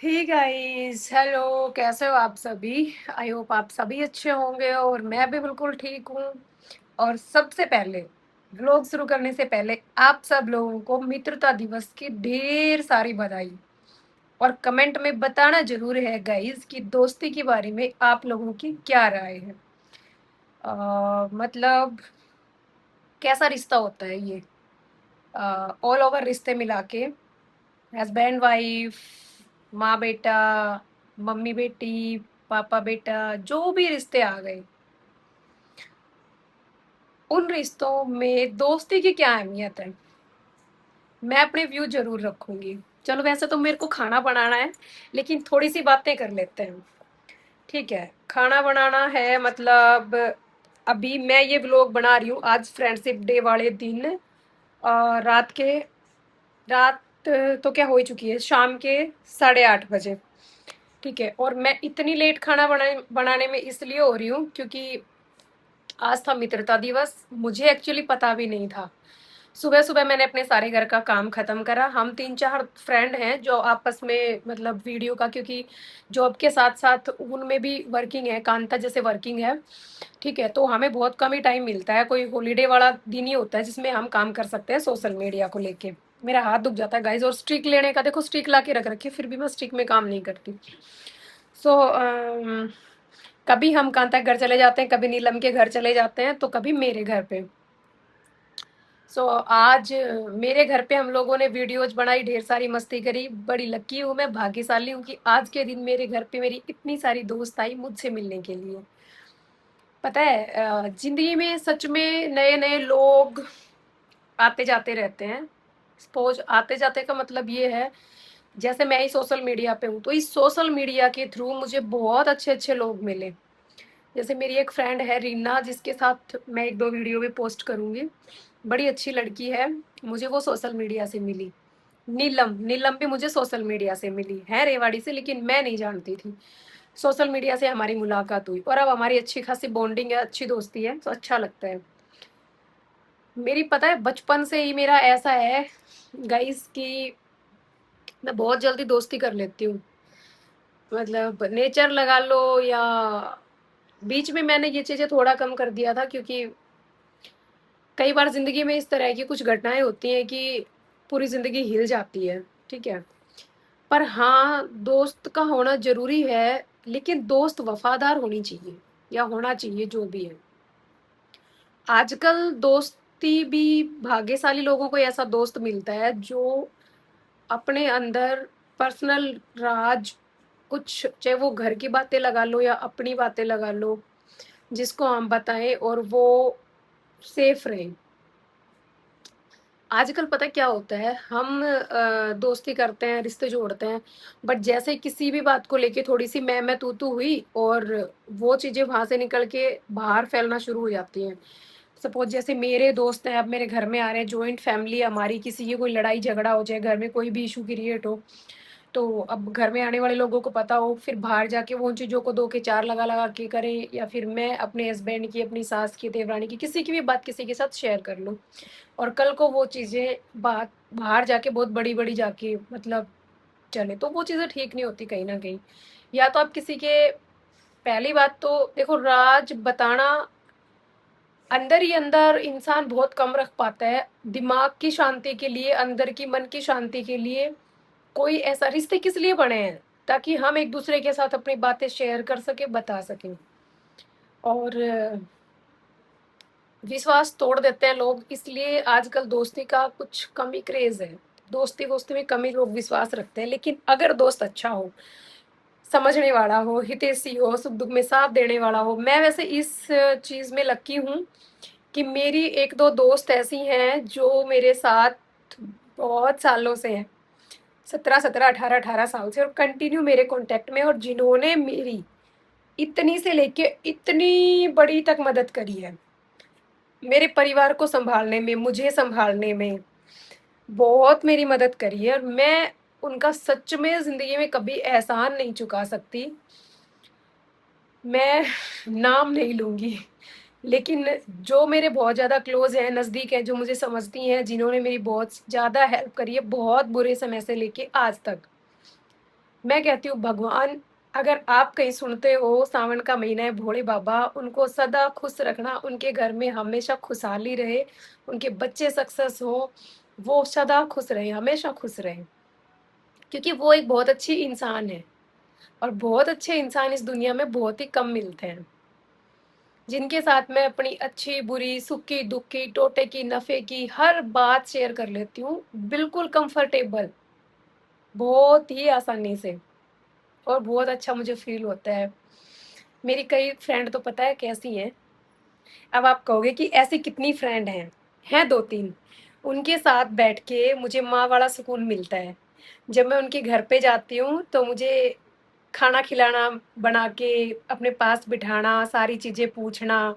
Hey guys, hello. कैसे हो आप सभी? आई होप आप सभी अच्छे होंगे और मैं भी बिल्कुल ठीक हूँ। और सबसे पहले व्लॉग शुरू करने से पहले आप सब लोगों को मित्रता दिवस की ढेर सारी बधाई। और कमेंट में बताना जरूर है गाइस कि दोस्ती के बारे में आप लोगों की क्या राय है। मतलब कैसा रिश्ता होता है ये, ऑल ओवर रिश्ते मिला के, हस्बैंड वाइफ, माँ बेटा, मम्मी बेटी, पापा बेटा, जो भी रिश्ते आ गए, उन रिश्तों में दोस्ती की क्या अहमियत है, मैं अपने व्यू जरूर रखूंगी। चलो, वैसे तो मेरे को खाना बनाना है, लेकिन थोड़ी सी बातें कर लेते हैं। ठीक है, खाना बनाना है मतलब अभी मैं ये व्लॉग बना रही हूँ आज फ्रेंडशिप डे वाले दिन। रात के रात तो क्या हो ही चुकी है, शाम के 8:30 बजे। ठीक है, और मैं इतनी लेट खाना बनाने में इसलिए हो रही हूँ क्योंकि आज था मित्रता दिवस। मुझे एक्चुअली पता भी नहीं था। सुबह सुबह मैंने अपने सारे घर का काम खत्म करा। हम 3-4 फ्रेंड हैं जो आपस में मतलब वीडियो का, क्योंकि जॉब के साथ साथ उनमें भी वर्किंग है, कांता जैसे वर्किंग है। ठीक है, तो हमें बहुत कम ही टाइम मिलता है, कोई हॉलीडे वाला दिन ही होता है जिसमें हम काम कर सकते हैं सोशल मीडिया को लेके। मेरा हाथ दुख जाता है गाइज। और स्ट्रिक लेने का, देखो स्ट्रिक ला के रख रखी है, फिर भी मैं स्ट्रिक में काम नहीं करती। सो कभी हम कांता के घर चले जाते हैं, कभी नीलम के घर चले जाते हैं, तो कभी मेरे घर पे। आज मेरे घर पे हम लोगों ने वीडियोज बनाई, ढेर सारी मस्ती करी। बड़ी लकी हूँ मैं, भाग्यशाली हूँ कि आज के दिन मेरे घर पे मेरी इतनी सारी दोस्त आई मुझसे मिलने के लिए। पता है, जिंदगी में सच में नए नए लोग आते जाते रहते हैं। सपोज आते जाते का मतलब ये है, जैसे मैं ही सोशल मीडिया पे हूँ, तो इस सोशल मीडिया के थ्रू मुझे बहुत अच्छे अच्छे लोग मिले। जैसे मेरी एक फ्रेंड है रीना, जिसके साथ मैं एक दो वीडियो भी पोस्ट करूंगी। बड़ी अच्छी लड़की है, मुझे वो सोशल मीडिया से मिली। नीलम नीलम भी मुझे सोशल मीडिया से मिली है, रेवाड़ी से, लेकिन मैं नहीं जानती थी। सोशल मीडिया से हमारी मुलाकात हुई और अब हमारी अच्छी खासी बॉन्डिंग है, अच्छी दोस्ती है, तो अच्छा लगता है। मेरी पता है बचपन से ही मेरा ऐसा है गाइस कि मैं बहुत जल्दी दोस्ती कर लेती हूँ। मतलब नेचर लगा लो, या बीच में मैंने ये चीजें थोड़ा कम कर दिया था, क्योंकि कई बार जिंदगी में इस तरह की कुछ घटनाएं होती हैं कि पूरी जिंदगी हिल जाती है। ठीक है, पर हाँ, दोस्त का होना जरूरी है, लेकिन दोस्त वफादार होनी चाहिए, या होना चाहिए, जो भी है। आजकल दोस्ती भी, भाग्यशाली लोगों को ऐसा दोस्त मिलता है जो अपने अंदर पर्सनल राज, कुछ चाहे वो घर की बातें लगा लो या अपनी बातें लगा लो, जिसको हम बताएं और वो सेफ रहे। आजकल पता क्या होता है, हम दोस्ती करते हैं, रिश्ते जोड़ते हैं, बट जैसे किसी भी बात को लेके थोड़ी सी मैं तू हुई, और वो चीजें वहां से निकल के बाहर फैलना शुरू हो जाती हैं। सपोज जैसे मेरे दोस्त हैं, अब मेरे घर में आ रहे हैं, जॉइंट फैमिली है हमारी, किसी की कोई लड़ाई झगड़ा हो जाए, घर में कोई भी इशू क्रिएट हो, तो अब घर में आने वाले लोगों को पता हो, फिर बाहर जाके वो उन चीज़ों को 2 के 4 लगा लगा के करें, या फिर मैं अपने हस्बैंड की, अपनी सास की, देवरानी की, किसी की भी बात किसी के साथ शेयर कर लूँ, और कल को वो चीज़ें बात बाहर जाके बहुत बड़ी बड़ी जाके मतलब चले, तो वो चीज़ें ठीक नहीं होती कहीं ना कहीं। या तो आप किसी के, पहली बात तो देखो, राज बताना अंदर ही अंदर इंसान बहुत कम रख पाता है। दिमाग की शांति के लिए, अंदर की मन की शांति के लिए, कोई ऐसा, रिश्ते किस लिए बने हैं, ताकि हम एक दूसरे के साथ अपनी बातें शेयर कर सके, बता सकें। और विश्वास तोड़ देते हैं लोग, इसलिए आजकल दोस्ती का कुछ कम ही क्रेज है। दोस्ती वोस्ती में कम ही लोग विश्वास रखते हैं, लेकिन अगर दोस्त अच्छा हो, समझने वाला हो, हितैषी हो, सुख दुख में साथ देने वाला हो। मैं वैसे इस चीज में लकी हूँ कि मेरी एक दो दोस्त ऐसी हैं जो मेरे साथ बहुत सालों से हैं, 17-17, 18-18 साल से, और कंटिन्यू मेरे कांटेक्ट में, और जिन्होंने मेरी इतनी से लेके इतनी बड़ी तक मदद करी है, मेरे परिवार को संभालने में, मुझे संभालने में बहुत मेरी मदद करी है, और मैं उनका सच में जिंदगी में कभी एहसान नहीं चुका सकती। मैं नाम नहीं लूंगी, लेकिन जो मेरे बहुत ज़्यादा क्लोज हैं, नज़दीक हैं, जो मुझे समझती हैं, जिन्होंने मेरी बहुत ज़्यादा हेल्प करी है बहुत बुरे समय से लेके आज तक, मैं कहती हूँ भगवान, अगर आप कहीं सुनते हो सावन का महीना है, भोले बाबा उनको सदा खुश रखना, उनके घर में हमेशा खुशहाली रहे, उनके बच्चे सक्सेस हो, वो सदा खुश रहे, हमेशा खुश रहे, क्योंकि वो एक बहुत अच्छी इंसान है। और बहुत अच्छे इंसान इस दुनिया में बहुत ही कम मिलते हैं, जिनके साथ मैं अपनी अच्छी बुरी सुखी दुखी टोटे की नफे की हर बात शेयर कर लेती हूँ, बिल्कुल कंफर्टेबल, बहुत ही आसानी से, और बहुत अच्छा मुझे फील होता है। मेरी कई फ्रेंड तो पता है कैसी हैं, अब आप कहोगे कि ऐसी कितनी फ्रेंड हैं 2-3। उनके साथ बैठ के मुझे माँ वाला सुकून मिलता है। जब मैं उनके घर पे जाती हूँ तो मुझे खाना खिलाना, बना के अपने पास बिठाना, सारी चीज़ें पूछना,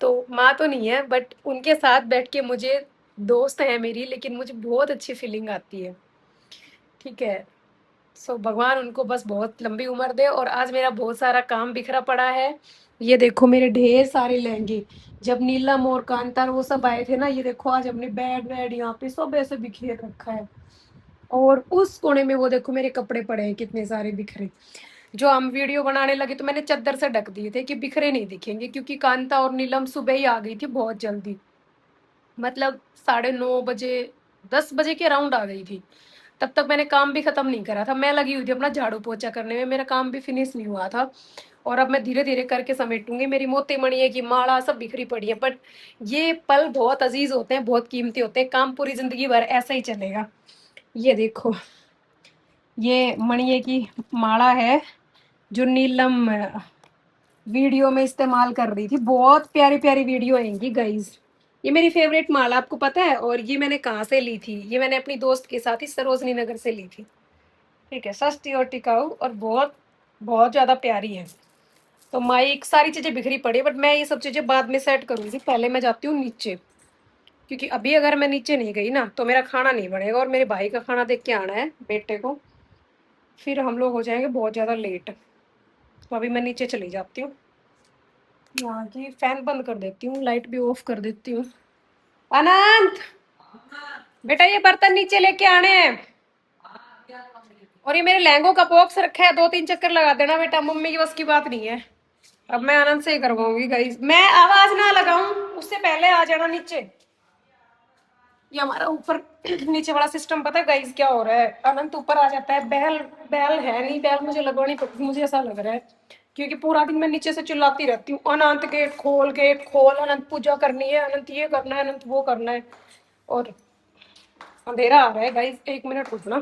तो माँ तो नहीं है बट उनके साथ बैठ के मुझे, दोस्त है मेरी लेकिन मुझे बहुत अच्छी फीलिंग आती है। ठीक है। सो भगवान उनको बस बहुत लंबी उम्र दे। और आज मेरा बहुत सारा काम बिखरा पड़ा है। ये देखो मेरे ढेर सारे लहंगे, जब नीलम और कांतार वो सब आए थे ना, ये देखो आज अपने बेड वेड यहाँ पे सब ऐसे बिखेर रखा है। और उस कोने में वो देखो मेरे कपड़े पड़े हैं कितने सारे बिखरे, जो हम वीडियो बनाने लगे तो मैंने चादर से ढक दिए थे कि बिखरे नहीं दिखेंगे, क्योंकि कांता और नीलम सुबह ही आ गई थी बहुत जल्दी, मतलब 9:30 बजे, 10 बजे के अराउंड आ गई थी। तब तक मैंने काम भी खत्म नहीं करा था, मैं लगी हुई थी अपना झाड़ू पोछा करने में, मेरा काम भी फिनिश नहीं हुआ था। और अब मैं धीरे धीरे करके समेटूंगी, मेरी मोती मणिये की माला सब बिखरी पड़ी है, बट ये पल बहुत अजीज होते हैं, बहुत कीमती होते हैं, काम पूरी जिंदगी भर ऐसा ही चलेगा। ये देखो, ये मणिये की माला है जो नीलम वीडियो में इस्तेमाल कर रही थी, बहुत प्यारी प्यारी वीडियो आएंगी गाइज। ये मेरी फेवरेट माला, आपको पता है। और ये मैंने कहाँ से ली थी, ये मैंने अपनी दोस्त के साथ ही सरोजनी नगर से ली थी। ठीक है, सस्ती और टिकाऊ और बहुत बहुत ज्यादा प्यारी है। तो माइक सारी चीजें बिखरी पड़ी है, बट मैं ये सब चीजें बाद में सेट करूंगी, पहले मैं जाती हूँ नीचे, क्योंकि अभी अगर मैं नीचे नहीं गई ना तो मेरा खाना नहीं बनेगा, और मेरे भाई का खाना देख के आना है बेटे को, फिर हम लोग हो जाएंगे बहुत ज्यादा लेट। तो अभी मैं नीचे चली जाती हूँ, यहाँ की फैन बंद कर देती हूँ, लाइट भी ऑफ कर देती हूँ। अनंत, बेटा ये बर्तन नीचे लेके आने हैं। और ये मेरे लहंगों का बॉक्स रखा है, 2-3 चक्कर लगा देना बेटा, मम्मी की बस की बात नहीं है। अब मैं आनंद से ही करवाऊंगी गाइस, मैं आवाज ना लगाऊं उससे पहले आ जाना नीचे। ये हमारा ऊपर नीचे वाला सिस्टम पता है गाइस क्या हो रहा है, अनंत ऊपर आ जाता है, बैल बैल है नहीं, बैल मुझे लगवानी पड़ती, मुझे ऐसा लग रहा है, क्योंकि पूरा दिन मैं नीचे से चिल्लाती रहती हूँ, अनंत गेट खोल, अनंत पूजा करनी है, अनंत ये करना है, अनंत वो करना है। और अंधेरा आ रहा है गाइस, 1 मिनट रुकना,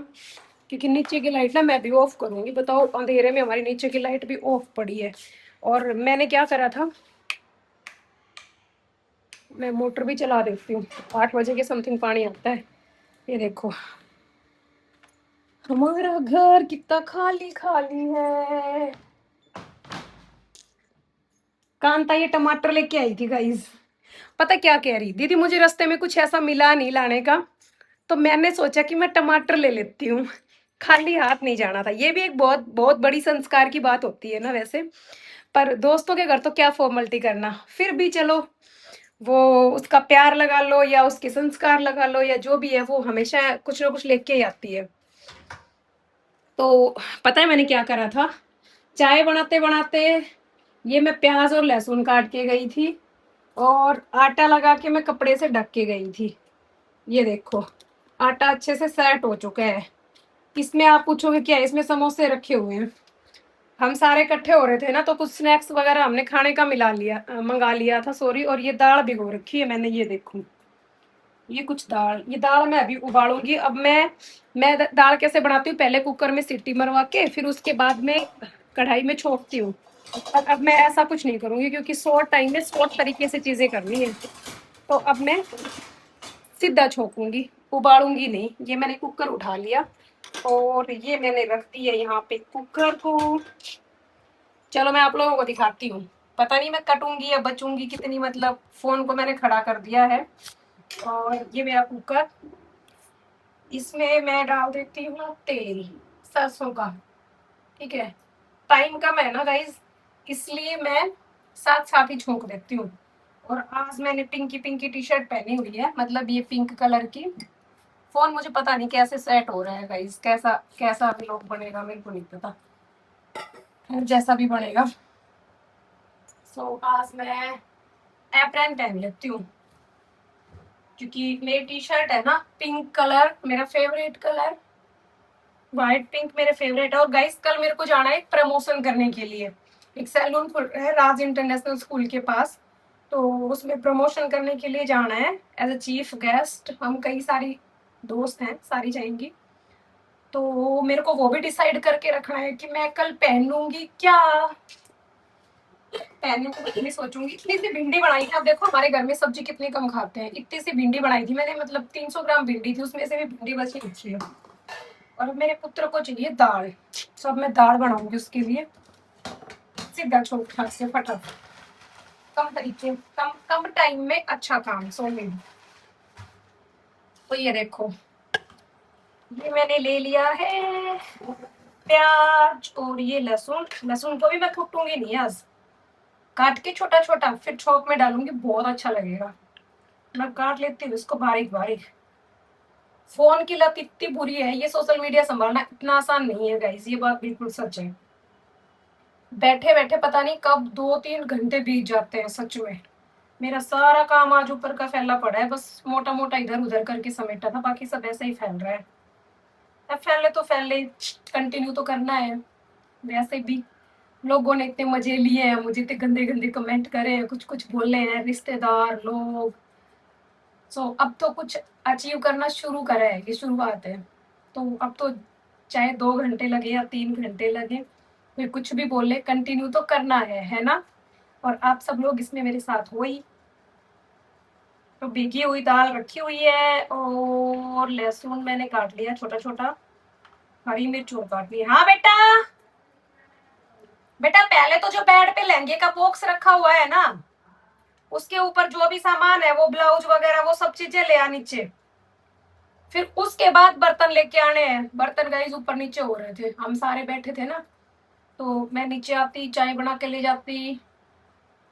क्योंकि नीचे की लाइट ना मैं भी ऑफ करूंगी। बताओ, अंधेरे में हमारी नीचे की लाइट भी ऑफ पड़ी है। और मैंने क्या करा था, मैं मोटर भी चला देती हूँ, 8 बजे के समथिंग पानी आता है। ये देखो हमारा घर कितना खाली खाली है। कांता ये टमाटर लेके आई थी गाइस, पता क्या कह रही दीदी, मुझे रास्ते में कुछ ऐसा मिला नहीं लाने का, तो मैंने सोचा कि मैं टमाटर ले लेती हूँ, खाली हाथ नहीं जाना था। ये भी एक बहुत बहुत बड़ी संस्कार की बात होती है ना वैसे, पर दोस्तों के घर तो क्या फॉर्मेलिटी करना, फिर भी चलो, वो उसका प्यार लगा लो या उसके संस्कार लगा लो या जो भी है, वो हमेशा कुछ ना कुछ लेके ही आती है। तो पता है मैंने क्या करा था, चाय बनाते बनाते ये मैं प्याज और लहसुन काट के गई थी, और आटा लगा के मैं कपड़े से ढक के गई थी। ये देखो आटा अच्छे से सेट हो चुका है। इसमें आप पूछोगे क्या, इसमें समोसे रखे हुए हैं। हम सारे इकट्ठे हो रहे थे ना, तो कुछ स्नैक्स वगैरह हमने खाने का मंगा लिया था, सॉरी। और ये दाल भिगो रखी है मैंने, ये देखो, ये कुछ दाल, ये दाल मैं अभी उबालूंगी। अब मैं दाल कैसे बनाती हूँ, पहले कुकर में सीटी मरवा के फिर उसके बाद में कढ़ाई में छोंकती हूँ। अब मैं ऐसा कुछ नहीं करूंगी, क्योंकि शॉर्ट टाइम में शॉर्ट तरीके से चीजें करनी है। तो अब मैं सीधा छोंकूंगी, उबालूंगी नहीं। ये मैंने कुकर उठा लिया और ये मैंने रख दिया यहाँ पे कुकर को। चलो मैं आप लोगों को दिखाती हूँ, पता नहीं मैं कटूंगी या बचूंगी कितनी, मतलब फोन को मैंने खड़ा कर दिया है। और ये मेरा कुकर, इसमें मैं डाल देती हूँ तेल सरसों का। ठीक है, टाइम कम है ना गाइज, इसलिए मैं साथ साथ ही छोंक देती हूँ। और आज मैंने पिंकी पिंकी टी शर्ट पहनी हुई है, मतलब ये पिंक कलर की, फोन मुझे पता नहीं कैसे सेट हो रहा है गाइस, कैसा कैसा व्लॉग बनेगा मेरे को नहीं पता, फिर जैसा भी बनेगा। सो आज मैं एप्रन पहन लेती हूँ, क्योंकि मेरी टी शर्ट है ना पिंक कलर, मेरा फेवरेट कलर, व्हाइट पिंक मेरे फेवरेट है। और गाइस कल मेरे को जाना है प्रमोशन करने के लिए, एक सैलून खुल रहा है राज इंटरनेशनल स्कूल के पास, तो उसमें प्रमोशन करने के लिए जाना है एज अ चीफ गेस्ट। हम कई सारी दोस्त हैं, सारी जाएंगी, तो मेरे को वो भी डिसाइड करके रखना है कि मैं कल पहनूंगी क्या, पहनने को कुछ नहीं सोचूंगी। इतनी सी भिंडी बनाई थी, अब देखो हमारे घर में सब्जी कितनी कम खाते हैं, इतनी सी भिंडी बनाई थी मैंने, मतलब 300 ग्राम भिंडी थी, उसमें से भी भिंडी बची है। और अब मेरे पुत्र को चाहिए दाल, तो अब मैं दाल बनाऊंगी उसके लिए, सीधा छोटा से फटाफट, कम तरीके कम कम टाइम में अच्छा काम। सो में तो ये देखो, ये मैंने ले लिया है प्याज और ये लहसुन, लहसुन को भी मैं कुटूंगी नहीं आज, काट के छोटा छोटा फिर छोक में डालूंगी, बहुत अच्छा लगेगा। मैं काट लेती हूँ इसको बारीक बारीक। फोन की लत इतनी बुरी है, ये सोशल मीडिया संभालना इतना आसान नहीं है गाइस, ये बात बिल्कुल सच है। बैठे बैठे पता नहीं कब 2-3 घंटे बीत जाते हैं सच में। मेरा सारा काम आज ऊपर का फैला पड़ा है, बस मोटा मोटा इधर उधर करके समेटा था, बाकी सब ऐसे ही फैल रहा है। अब फैले तो फैले, कंटिन्यू तो करना है। वैसे भी लोगों ने इतने मजे लिए हैं, मुझे इतने गंदे गंदे कमेंट करे हैं, कुछ कुछ बोले हैं रिश्तेदार लोग। सो अब तो कुछ अचीव करना शुरू करा है, ये शुरुआत है। तो अब तो चाहे 2 घंटे लगे या 3 घंटे लगे, फिर कुछ भी बोले, कंटिन्यू तो करना है ना। और आप सब लोग इसमें मेरे साथ हो ही। तो भीगी हुई दाल रखी हुई है, और लहसुन मैंने काट लिया छोटा छोटा, हरी मिर्च और काट ली। हाँ बेटा, बेटा पहले तो जो बेड पे लहंगे का बॉक्स रखा हुआ है ना, उसके ऊपर जो भी सामान है, वो ब्लाउज वगैरह वो सब चीजें ले आ नीचे, फिर उसके बाद बर्तन लेके आने हैं। बर्तन गाइस ऊपर नीचे हो रहे थे, हम सारे बैठे थे ना, तो मैं नीचे आती, चाय बना के ले जाती।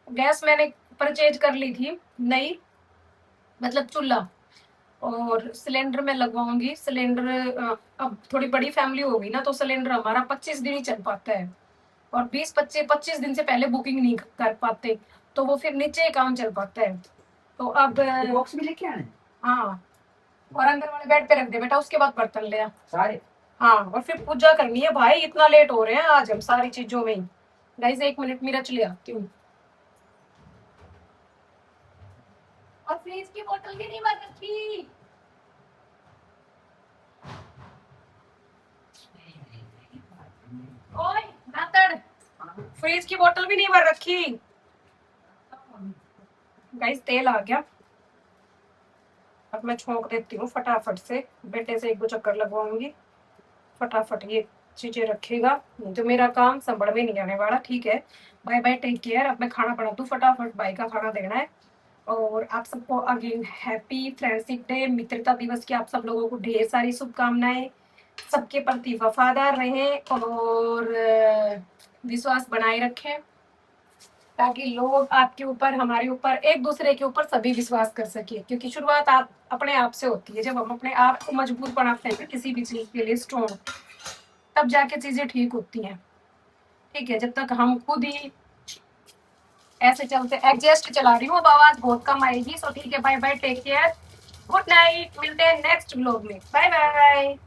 गैस मैंने परचेज कर ली थी नई, मतलब चूल्हा, और सिलेंडर में लगवाऊंगी। सिलेंडर अब थोड़ी बड़ी फैमिली होगी ना, तो सिलेंडर हमारा 25 दिन ही चल पाता है, और 20-25 दिन से पहले बुकिंग नहीं कर पाते, तो वो फिर नीचे काम चल पाता है। तो अब बॉक्स भी लेके आने, हाँ, और अंदर वाले बेड पे रख दे बेटा, उसके बाद बर्तन ले आ सारे। हाँ, और फिर पूजा करनी है भाई, इतना लेट हो रहे हैं आज हम सारी चीजों में ही। गाइस 1 मिनट मिर्च ले आती हूँ, और फ्रिज की बोतल भी नहीं भर रखी। ओए दातड़, फ्रिज की बोतल भी नहीं भर रखी। गाइस तेल आ गया, अब मैं छोंक देती हूँ फटाफट से, बेटे से 1-2 चक्कर लगवाऊंगी, फटाफट ये चीजें रखेगा, नहीं तो मेरा काम संभल में नहीं आने वाला। ठीक है, बाय बाय, टेक केयर। अब मैं खाना बना दूँ फटाफट, भाई का खाना देना है। और आप सबको अगेन हैप्पी फ्रेंडशिप डे, मित्रता दिवस की आप सब लोगों को ढेर सारी शुभकामनाएं। सबके प्रति वफादार रहें, और विश्वास बनाए रखें, ताकि लोग आपके ऊपर, हमारे ऊपर, एक दूसरे के ऊपर सभी विश्वास कर सके। क्योंकि शुरुआत आप अपने आप से होती है, जब हम अपने आप को मजबूत बनाते हैं किसी भी चीज के लिए, स्ट्रॉन्ग, तब जाके चीजें ठीक होती हैं। ठीक है, जब तक हम खुद ही ऐसे चलते, एडजस्ट चला रही हूँ, अब आवाज बहुत कम आएगी। सो ठीक है, bye bye, take care, good night, मिलते हैं नेक्स्ट व्लॉग में, बाय बाय।